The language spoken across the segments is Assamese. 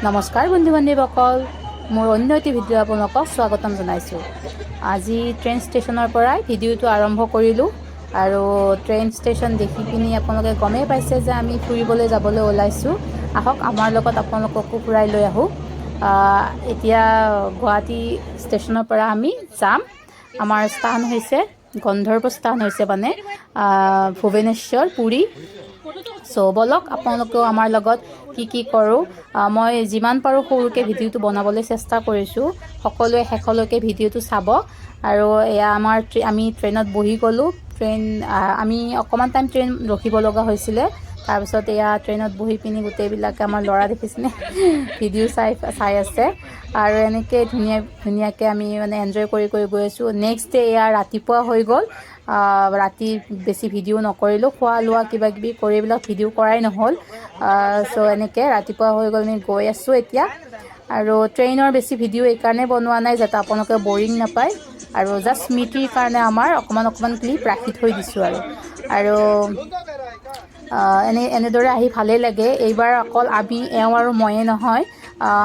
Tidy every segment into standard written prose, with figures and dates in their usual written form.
নমস্কাৰ বন্ধু বান্ধৱীসকল, মোৰ অন্য এটি ভিডিঅ' আপোনালোকক স্বাগতম জনাইছোঁ। আজি ট্ৰেইন ষ্টেচনৰ পৰাই ভিডিঅ'টো আৰম্ভ কৰিলোঁ আৰু ট্ৰেইন ষ্টেচন দেখি পিনি আপোনালোকে গমেই পাইছে যে আমি ফুৰিবলৈ যাবলৈ ওলাইছোঁ। আহক আমাৰ লগত আপোনালোককো ফুৰাই লৈ আহোঁ। এতিয়া গুৱাহাটী ষ্টেচনৰ পৰা আমি যাম। আমাৰ স্থান হৈছে গন্ধৰ্ব স্থান হৈছে মানে ভুৱনেশ্বৰ পুৰী। বলক আপোনালোকেও আমাৰ লগত কি কৰোঁ। মই যিমান পাৰোঁ সৰুকৈ ভিডিঅ'টো বনাবলৈ চেষ্টা কৰিছোঁ। সকলোৱে শেষলৈকে ভিডিঅ'টো চাব। আৰু এয়া আমি ট্ৰেইনত বহি গ'লোঁ। আমি অকণমান টাইম ট্ৰেইন ৰখিব লগা হৈছিলে। তাৰপিছত এয়া ট্ৰেইনত বহি পিনি গোটেইবিলাকে আমাৰ ল'ৰা দেখিছেনে ভিডিঅ' চাই আছে। আৰু এনেকৈ ধুনীয়াকৈ আমি মানে এনজয় কৰি গৈ আছোঁ। নেক্সট ডে এয়া ৰাতিপুৱা হৈ গ'ল। ৰাতি বেছি ভিডিঅ' নকৰিলোঁ, খোৱা লোৱা কিবাকিবি কৰি এইবিলাক ভিডিঅ' কৰাই নহ'ল। এনেকৈ ৰাতিপুৱা হৈ গ'ল, আমি গৈ আছোঁ এতিয়া। আৰু ট্ৰেইনৰ বেছি ভিডিঅ' এইকাৰণে বনোৱা নাই যাতে আপোনালোকে বৰিং নাপায়, আৰু জাষ্ট স্মৃতিৰ কাৰণে আমাৰ অকণমান ক্লিপ ৰাখি থৈ দিছোঁ। আৰু এনেদৰে আহি ভালেই লাগে। এইবাৰ অকল এওঁ আৰু ময়ে নহয়,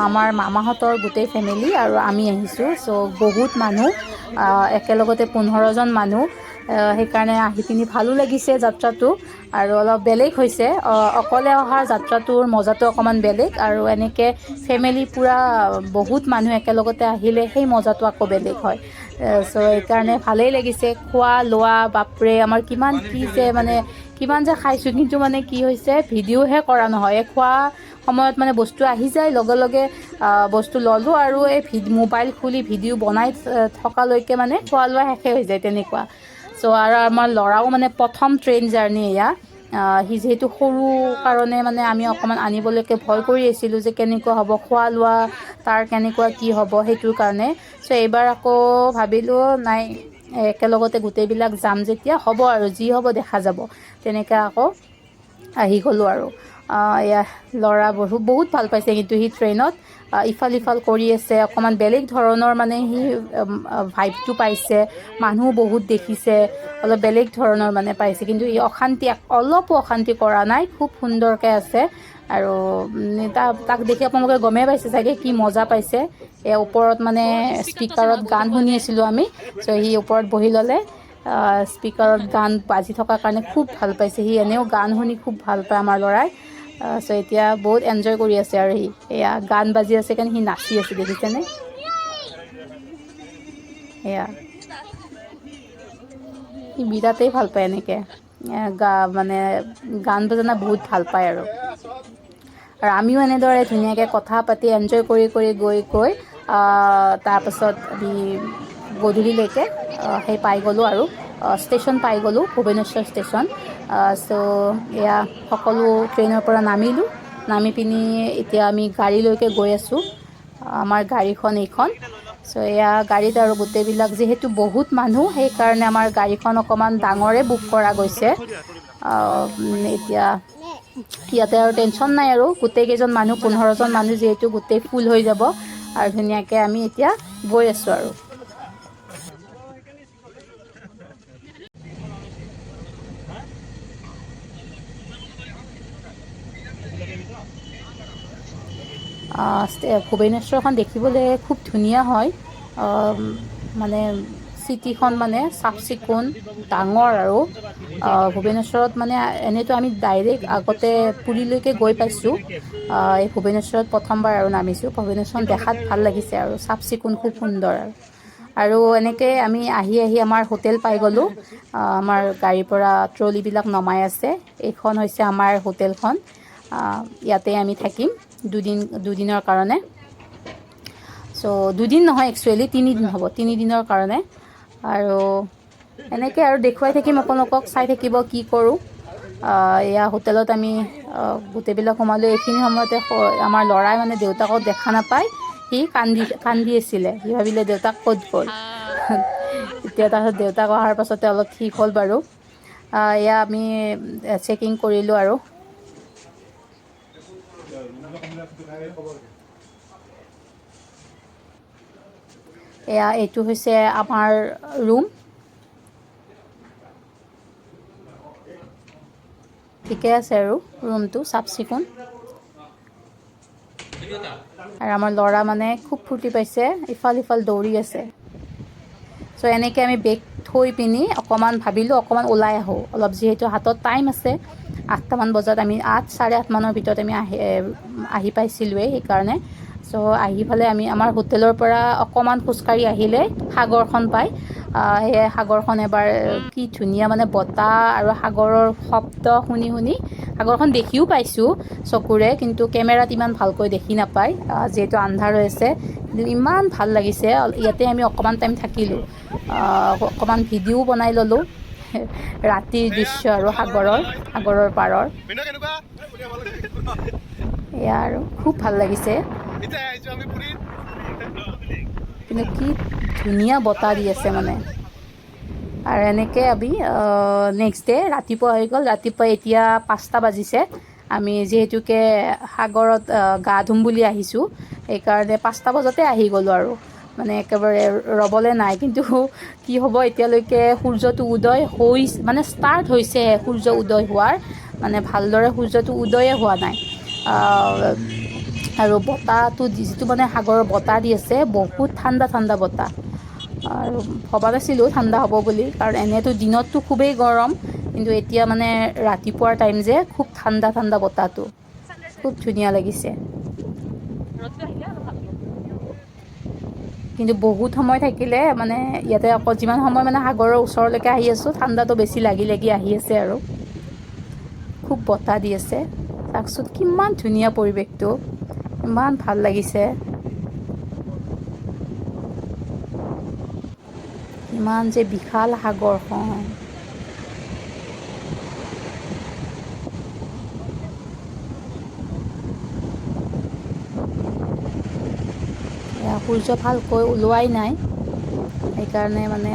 আমাৰ মামাহঁতৰ গোটেই ফেমিলি আৰু আমি আহিছোঁ। বহুত মানুহ, একেলগতে 15জন মানুহ। সেইকাৰণে আহি পিনি ভালো লাগিছে যাত্ৰাটো, আৰু অলপ বেলেগ হৈছে। অকলে অহাৰ যাত্ৰাটোৰ মজাটো অকণমান বেলেগ, আৰু এনেকৈ ফেমিলি পূৰা বহুত মানুহ একেলগতে আহিলে সেই মজাটো আকৌ বেলেগ হয়। সেইকাৰণে ভালেই লাগিছে। খোৱা লোৱা বাপৰে আমাৰ কিমান যে খাইছোঁ, কিন্তু মানে কি হৈছে ভিডিঅ'হে কৰা নহয়। খোৱা সময়ত মানে বস্তু আহি যায়, লগে লগে বস্তু ল'লোঁ আৰু এই মোবাইল খুলি ভিডিঅ' বনাই থকালৈকে মানে খোৱা লোৱা শেষে হৈ যায় তেনেকুৱা। আৰু আমাৰ ল'ৰাও মানে প্ৰথম ট্ৰেইন জাৰ্ণি এয়া। সি যিহেতু সৰু কাৰণে মানে আমি অকণমান আনিবলৈকে ভয় কৰি আছিলোঁ যে কেনেকুৱা হ'ব, খোৱা লোৱা তাৰ কেনেকুৱা কি হ'ব সেইটোৰ কাৰণে। এইবাৰ আকৌ ভাবিলোঁ নাই, একেলগতে গোটেইবিলাক যাম যেতিয়া হ'ব আৰু যি হ'ব দেখা যাব। তেনেকৈ আকৌ আহি গ'লোঁ। আৰু এয়া ল'ৰা বহুত ভাল পাইছে, কিন্তু সি ট্ৰেইনত ইফাল সিফাল কৰি আছে। অকণমান বেলেগ ধৰণৰ মানে সি ভাইবটো পাইছে। মানুহ বহুত দেখিছে, অলপ বেলেগ ধৰণৰ মানে পাইছে, কিন্তু ই অলপো অশান্তি কৰা নাই, খুব সুন্দৰকৈ আছে। আৰু তাক দেখি আপোনালোকে গমেই পাইছে চাগে কি মজা পাইছে। ওপৰত মানে স্পীকাৰত গান শুনি আছিলোঁ আমি। সি ওপৰত বহি ল'লে, স্পীকাৰত গান বাজি থকাৰ কাৰণে খুব ভাল পাইছে। সি এনেও গান শুনি খুব ভাল পায় আমাৰ ল'ৰাই। এতিয়া বহুত এনজয় কৰি আছে। আৰু এয়া গান বাজি আছে কাৰণে সি নাচি আছে, দেখিছেনে? এয়া সি বিৰাটেই ভাল পায় এনেকৈ মানে গান বজনা বহুত ভাল পায়। আৰু আমিও এনেদৰে ধুনীয়াকৈ কথা পাতি এনজয় কৰি গৈ তাৰপাছত আমি গধূলিলৈকে পাই গ'লোঁ আৰু ষ্টেচন পাই গ'লোঁ, ভুৱনেশ্বৰ ষ্টেচন। এয়া সকলো ট্ৰেইনৰ পৰা নামি পিনি এতিয়া আমি গাড়ীলৈকে গৈ আছোঁ। আমাৰ গাড়ীখন এইখন। এয়া গাড়ীত আৰু গোটেইবিলাক যিহেতু বহুত মানুহ, সেইকাৰণে আমাৰ গাড়ীখন অকণমান ডাঙৰে বুক কৰা গৈছে। এতিয়া ইয়াতে আৰু টেনশ্যন নাই, আৰু গোটেইকেইজন মানুহ 15জন মানুহ যিহেতু গোটেই ফুল হৈ যাব। আৰু ধুনীয়াকৈ আমি এতিয়া গৈ আছোঁ। আৰু ভুৱনেশ্বৰখন দেখিবলৈ খুব ধুনীয়া হয়। মানে চিটিখন মানে চাফ চিকুণ, ডাঙৰ। আৰু ভুৱনেশ্বৰত মানে এনেইতো আমি ডাইৰেক্ট আগতে পুৰীলৈকে গৈ পাইছোঁ। এই ভুৱনেশ্বৰত প্ৰথমবাৰ আৰু নামিছোঁ। ভুৱনেশ্বৰখন দেখাত ভাল লাগিছে, আৰু চাফ চিকুণ খুব সুন্দৰ। আৰু এনেকৈ আমি আহি আমাৰ হোটেল পাই গ'লোঁ। আমাৰ গাড়ীৰ পৰা ট্ৰলিবিলাক নমাই আছে। এইখন হৈছে আমাৰ হোটেলখন। ইয়াতে আমি থাকিম দুদিনৰ কাৰণে। দুদিন নহয়, একচুৱেলি 3 দিন হ'ব, 3 দিনৰ কাৰণে। আৰু এনেকৈ আৰু দেখুৱাই থাকিম আপোনালোকক, চাই থাকিব কি কৰোঁ। এয়া হোটেলত আমি গোটেইবিলাক সোমালোঁ। এইখিনি সময়তে আমাৰ ল'ৰাই মানে দেউতাকক দেখা নাপায়, সি কান্দি আছিলে। সি ভাবিলে দেউতাক ক'ত গ'ল। এতিয়া তাৰপিছত দেউতাক অহাৰ পাছতে অলপ ঠিক হ'ল বাৰু। এয়া আমি চেকিং কৰিলোঁ। আৰু এইটো হৈছে আমাৰ ৰুম। ঠিকে আছে, আৰু ৰুমটো চাফ চিকুণ। আৰু আমাৰ ল'ৰা মানে খুব ফূৰ্তি পাইছে, ইফাল সিফাল দৌৰি আছে। চ' এনেকৈ আমি বেগ থৈ পিনি অকণমান ভাবিলোঁ অকণমান ওলাই আহোঁ, অলপ যিহেতু হাতত টাইম আছে। 8টামান বজাত আমি 8, 8:30 মানৰ ভিতৰত আমি আহি পাইছিলোঁৱেই, সেইকাৰণে। চ' আহি পেলাই আমি আমাৰ হোটেলৰ পৰা অকণমান খোজকাঢ়ি আহিলে সাগৰখন পায়। সেই সাগৰখন এবাৰ কি ধুনীয়া মানে বতাহ আৰু সাগৰৰ শব্দ শুনি শুনি, সাগৰখন দেখিও পাইছোঁ চকুৰে, কিন্তু কেমেৰাত ইমান ভালকৈ দেখি নাপায় যিহেতু আন্ধাৰ হৈ আছে। কিন্তু ইমান ভাল লাগিছে। ইয়াতে আমি অকণমান টাইম থাকিলোঁ, অকণমান ভিডিঅ'ও বনাই ল'লোঁ ৰাতিৰ দৃশ্য আৰু সাগৰৰ পাৰৰ। এয়া আৰু খুব ভাল লাগিছে। কিন্তু কি ধুনীয়া বতাহ দি আছে মানে। আৰু এনেকৈ আমি নেক্সট ডে ৰাতিপুৱা হৈ গ'ল। ৰাতিপুৱা এতিয়া 5টা বাজিছে। আমি যিহেতুকে সাগৰত গা ধুম বুলি আহিছোঁ, সেইকাৰণে 5টা বজাতে আহি গ'লোঁ আৰু মানে একেবাৰে ৰ'বলৈ নাই। কিন্তু কি হ'ব, এতিয়ালৈকে সূৰ্যটো উদয় মানে ষ্টাৰ্ট হৈছেহে সূৰ্য উদয় হোৱাৰ, মানে ভালদৰে সূৰ্যটো উদয়ে হোৱা নাই। আৰু বতাহটো যিটো মানে সাগৰৰ বতাহ দি আছে, বহুত ঠাণ্ডা ঠাণ্ডা বতাহ। আৰু ভবা নাছিলোঁ ঠাণ্ডা হ'ব বুলি, কাৰণ এনেইতো দিনততো খুবেই গৰম, কিন্তু এতিয়া মানে ৰাতিপুৱাৰ টাইম যে খুব ঠাণ্ডা ঠাণ্ডা বতাহটো, খুব ধুনীয়া লাগিছে। কিন্তু বহুত সময় থাকিলে মানে ইয়াতে আকৌ যিমান সময় মানে সাগৰৰ ওচৰলৈকে আহি আছোঁ, ঠাণ্ডাটো বেছি লাগি লাগি আহি আছে আৰু খুব বতাহ দি আছে। চাওকচোন কিমান ধুনীয়া পৰিৱেশটো, ইমান ভাল লাগিছে। ইমান যে বিশাল সাগৰখন। সূৰ্য ভালকৈ ওলোৱাই নাই, সেইকাৰণে মানে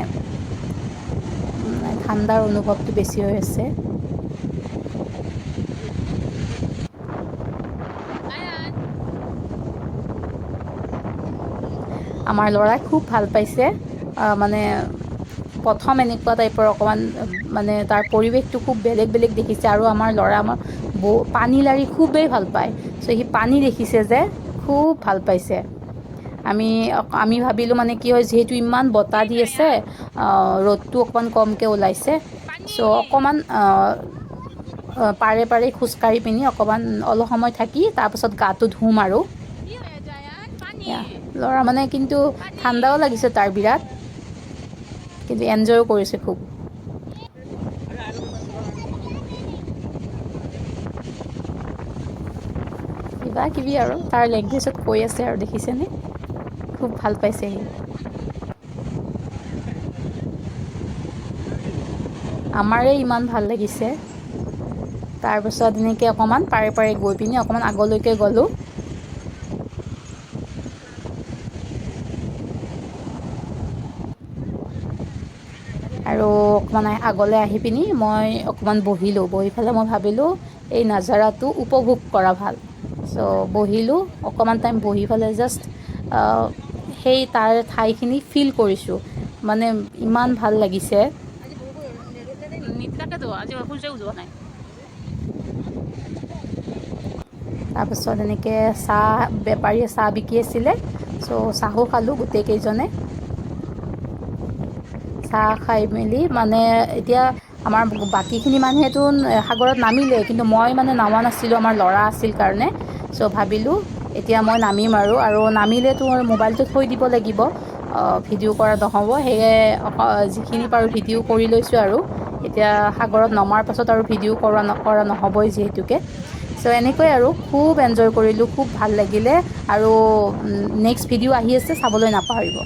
ঠাণ্ডাৰ অনুভৱটো বেছি হৈ আছে। আমাৰ ল'ৰাই খুব ভাল পাইছে। মানে প্ৰথম এনেকুৱা টাইপৰ অকণমান মানে তাৰ পৰিৱেশটো খুব বেলেগ বেলেগ দেখিছে। আৰু আমাৰ ল'ৰা পানী লাৰি খুবেই ভাল পায়। চ' সি পানী দেখিছে যে খুব ভাল পাইছে। আমি ভাবিলোঁ মানে কি হয়, যিহেতু ইমান বতাহ দি আছে, ৰ'দটো অকণমান কমকৈ ওলাইছে। চ' অকণমান পাৰে পাৰে খোজকাঢ়ি পিনি অকণমান অলপ সময় থাকি তাৰপাছত গাটো ধুম আৰু। ল'ৰা মানে কিন্তু ঠাণ্ডাও লাগিছে তাৰ বিৰাট, কিন্তু এনজয়ো কৰিছে খুব। কিবা কিবি আৰু তাৰ লেংগুৱেজত কৈ আছে আৰু, দেখিছেনে খুব ভাল পাইছে সি। আমাৰে ইমান ভাল লাগিছে। তাৰপিছত এনেকৈ অকণমান পাৰে পাৰে গৈ পিনি অকণমান আগলৈকে গ'লোঁ। আৰু অকণমান আগলৈ আহি পিনি মই অকণমান বহিলোঁ। বহি পেলাই মই ভাবিলোঁ এই নাজাৰাটো উপভোগ কৰা ভাল। চ' বহিলোঁ অকণমান টাইম, বহি পেলাই জাষ্ট সেই তাৰ ঠাইখিনি ফিল কৰিছোঁ। মানে ইমান ভাল লাগিছে। তাৰপিছত এনেকৈ বেপাৰীয়ে চাহ বিকি আছিলে। চ' চাহো খালোঁ গোটেইকেইজনে। চাহ খাই মেলি মানে এতিয়া আমাৰ বাকীখিনি মানুহেতো সাগৰত নামিলে, কিন্তু মই মানে নামা নাছিলোঁ, আমাৰ ল'ৰা আছিল কাৰণে। চ' ভাবিলোঁ এতিয়া মই নামিম আৰু নামিলেতো মোবাইলটো থৈ দিব লাগিব, ভিডিঅ' কৰা নহ'ব। সেয়ে যিখিনি পাৰোঁ ভিডিঅ' কৰি লৈছোঁ আৰু। এতিয়া সাগৰত নমাৰ পাছত আৰু ভিডিঅ' কৰা নহ'বই যিহেতুকে। চ' এনেকৈ আৰু খুব এনজয় কৰিলোঁ, খুব ভাল লাগিলে। আৰু নেক্সট ভিডিঅ' আহি আছে, চাবলৈ নাপাহৰিব।